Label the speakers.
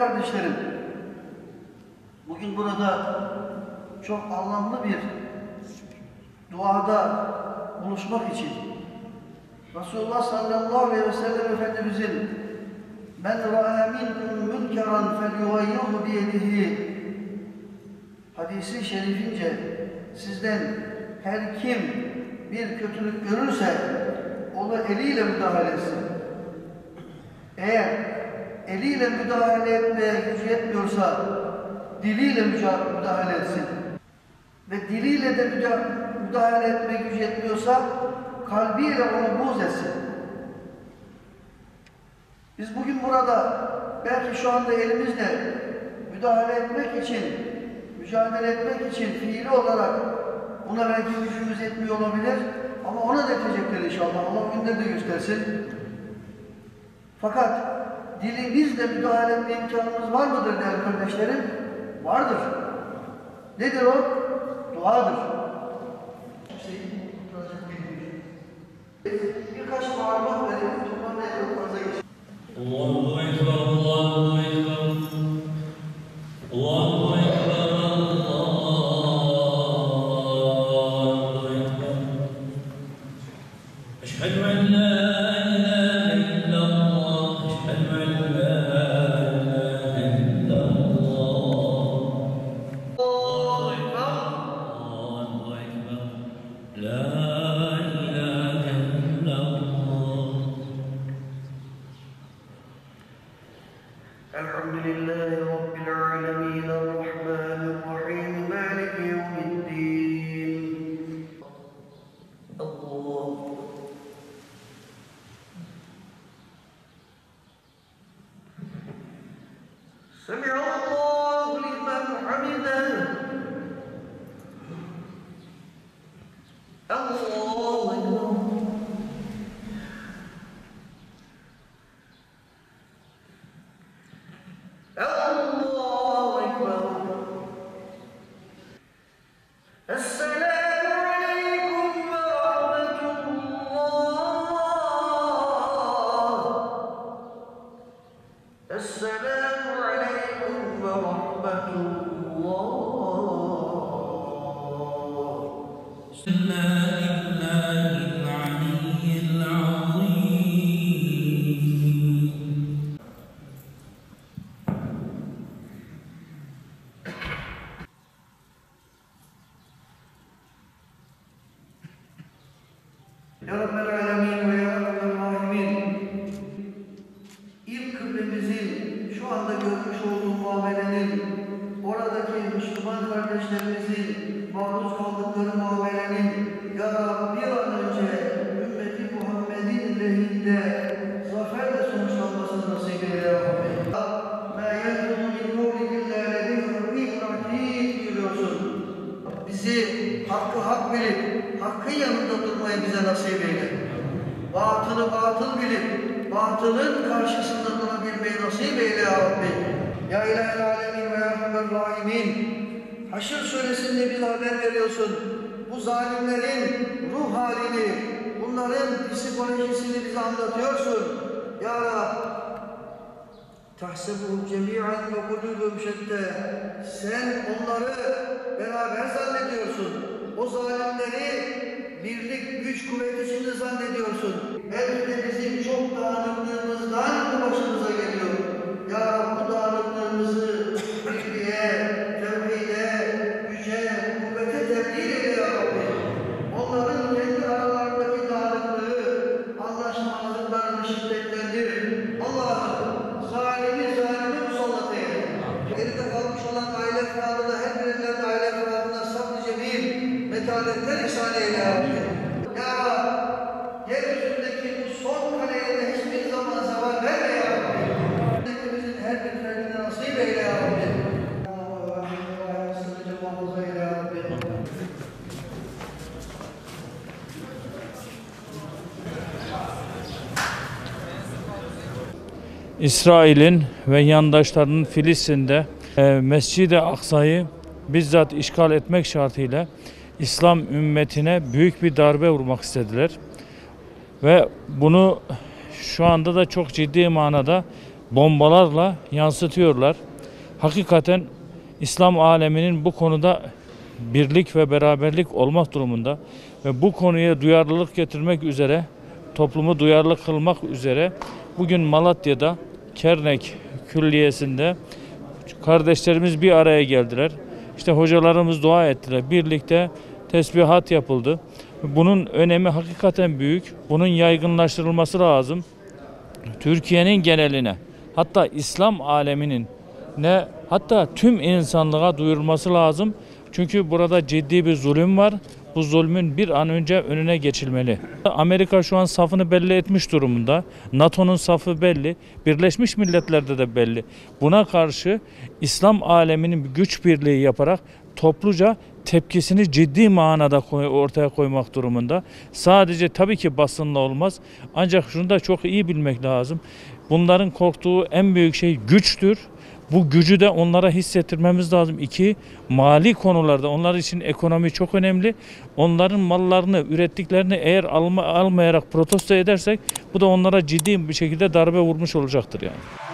Speaker 1: kardeşlerim, bugün burada çok anlamlı bir duada buluşmak için Resulullah sallallahu aleyhi ve sellem Efendimizin "Men ra'a minkum münkeran felyughayyirhu biyedihi" hadisi şerifince sizden her kim bir kötülük görürse onu eliyle müdahale etsin. Eğer eliyle müdahale etmeye gücü yetmiyorsa diliyle müdahale etsin. Ve diliyle de müdahale etmeye gücü yetmiyorsa kalbiyle onu buğz etsin. Biz bugün burada belki şu anda elimizle müdahale etmek için, mücadele etmek için fiili olarak buna belki gücümüz yetmiyor olabilir ama ona da yetecektir inşallah. Allah günde de göstersin. Fakat dilimizle müdahale etme imkanımız var mıdır değerli kardeşlerim? Vardır. Nedir o? Duadır. Birkaç parmak verip tutmanın etrafınıza geçin.
Speaker 2: Allahu Ekber, Allahu Ekber, Allahu Ekber, Allahu Ekber. Eşhedü en la ilahe illallah, eşhedü en la ilahe illallah. Allahu Ekber, Allahu Ekber, la ilahe illallah.
Speaker 1: Elhamdülillahi Rabbil alemin, Errahmanirrahim, Maliki yevmiddin. Allah. Semi'allahu limen hamidah. Allahu Ekber. Allahu Ekber. Esselamu aleyküm ve rahmetullah. Esselamu aleyküm ve rahmetullah.
Speaker 2: Bismillahirrahmanirrahim.
Speaker 1: Ya Rabbel Alemin ve Ya Rabbel Rahimin, ilk kıblemizin şu anda görmüş olduğu muamelenin, oradaki Müslüman kardeşlerimizin maruz kaldıkları muamelenin, Ya Rabbi bir an önce ümmeti Muhammed'in lehinde zaferle sonuçlanmasını nasip eyle Ya Rabbi. مَا يَلْفُظُ مِنْ قَوْلٍ إِلَّا لَدَيْهِ رَقِيبٌ عَتِيدٌ diyorsun. Bizi hakkı hak bilip, hakkın yanında durmayı bize nasip eyle. Batılı batıl bilip, batılın karşısında durabilmeyi nasip eyle Ya Rabbi. Ya İlahel Alemin ve Ya Rabbel Rahimin. Haşr suresinde bize haber veriyorsun. Bu zalimlerin ruh halini, bunların psikolojisini bize anlatıyorsun. Ya Rab, tahsebuhum cemi'an ve kulubum şette. Sen onları beraber zannediyorsun. O zalimleri birlik, güç, kuvvet içinde zannediyorsun. Elbette bizim çok dağınıklığımızdan bu başımıza geliyor. Ya Rab, bu dağınıklığımızı birliğe, tevhide, güce, kuvvete tebdil eyle Ya Rabbi. Onların kendi aralarındaki dağınıklığı, anlaşmazlıklarını şiddetlendir. Allah'ım, zalimi musallat eyle. Geride kalmış olan aile efradını, her birinin aile efradına sabr-ı cemil, metanetler ihsan eyle Ya Rabbi. Ya Rab, yeryüzündeki bu son kaleye hiçbir zaman zeval verme Ya Rabbi. Hepimizin her bir ferdine nasip eyle Ya Rabbi.
Speaker 3: İsrail'in ve yandaşlarının Filistin'de Mescid-i Aksa'yı bizzat işgal etmek şartıyla İslam ümmetine büyük bir darbe vurmak istediler. Ve bunu şu anda da çok ciddi manada bombalarla yansıtıyorlar. Hakikaten İslam aleminin bu konuda birlik ve beraberlik olmak durumunda ve bu konuya duyarlılık getirmek üzere, toplumu duyarlı kılmak üzere bugün Malatya'da Kernek Külliyesi'nde kardeşlerimiz bir araya geldiler. İşte hocalarımız dua ettiler. Birlikte tesbihat yapıldı. Bunun önemi hakikaten büyük. Bunun yaygınlaştırılması lazım. Türkiye'nin geneline, hatta İslam aleminin hatta tüm insanlığa duyurulması lazım. Çünkü burada ciddi bir zulüm var. Bu zulmün bir an önce önüne geçilmeli. Amerika şu an safını belli etmiş durumunda. NATO'nun safı belli. Birleşmiş Milletler'de de belli. Buna karşı İslam aleminin bir güç birliği yaparak topluca tepkisini ciddi manada ortaya koymak durumunda. Sadece tabii ki basınla olmaz. Ancak şunu da çok iyi bilmek lazım. Bunların korktuğu en büyük şey güçtür. Bu gücü de onlara hissettirmemiz lazım. İki, mali konularda onlar için ekonomi çok önemli. Onların mallarını, ürettiklerini eğer almayarak protesto edersek bu da onlara ciddi bir şekilde darbe vurmuş olacaktır yani.